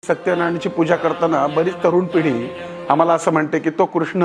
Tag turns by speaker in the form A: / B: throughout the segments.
A: सत्यनारायणाची पूजा करताना बरीच तरुण पिढी आम्हाला असं म्हणते की तो कृष्ण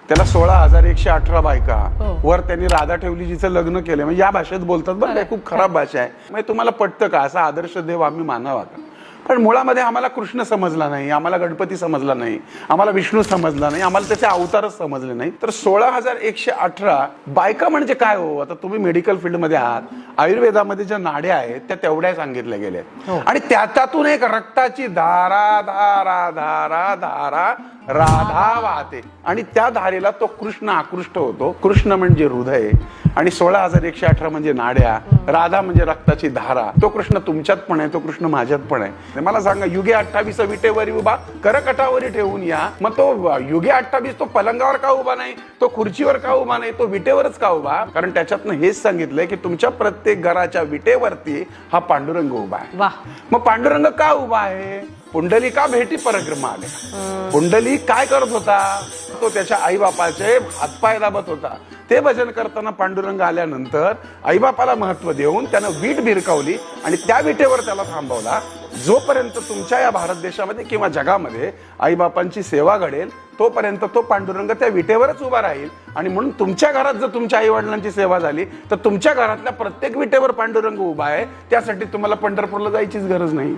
A: त्याला 16,118 बायका वर त्यांनी राधा ठेवली जिचं लग्न केलं. म्हणजे या भाषेत बोलतात बरं, हे खूप खराब भाषा आहे. म्हणजे तुम्हाला पटतं का असा आदर्श देव आम्ही मानावा का? पण मुळामध्ये आम्हाला कृष्ण समजला नाही, आम्हाला गणपती समजला नाही, आम्हाला विष्णू समजला नाही, आम्हाला त्याचे अवतारच समजले नाही. तर 16,118 बायका म्हणजे काय हो? आता तुम्ही मेडिकल फील्डमध्ये आहात, आयुर्वेदामध्ये ज्या नाड्या आहेत त्या तेवढ्या सांगितल्या गेल्या आणि त्यातून एक रक्ताची धारा धारा धारा धारा राधा वाहते आणि त्या धारेला तो कृष्ण आकृष्ट होतो. कृष्ण म्हणजे हृदय आणि 16,118 म्हणजे नाड्या, राधा म्हणजे रक्ताची धारा. तो कृष्ण तुमच्यात पण आहे, तो कृष्ण माझ्यात पण आहे. मला सांगा, युगे 28 विटेवरी उभा करकटावरी ठेवून या. मग तो युगे 28 तो पलंगावर का उभा नाही, तो खुर्चीवर का उभा नाही, तो विटेवरच का उभा? कारण त्याच्यातनं हेच सांगितलंय की तुमच्या प्रत्येक घराच्या विटेवरती हा पांडुरंग उभा आहे. मग पांडुरंग का उभा आहे? पुंडली का भेटी परिक्रमा आल्या. पुंडली काय करत होता? तो त्याच्या आई बापाचे हातपाय दाबत होता. ते भजन करताना पांडुरंग आल्यानंतर आईबापाला महत्व देऊन त्यानं वीट भिरकावली आणि त्या विटेवर त्याला थांबवला. जोपर्यंत तुमच्या या भारत देशामध्ये किंवा जगामध्ये आईबापांची सेवा घडेल तोपर्यंत तो पांडुरंग त्या विटेवरच उभा राहील. आणि म्हणून तुमच्या घरात जर तुमच्या आई वडिलांची सेवा झाली तर तुमच्या घरातल्या प्रत्येक विटेवर पांडुरंग उभा आहे. त्यासाठी तुम्हाला पंढरपूरला जायचीच गरज नाही.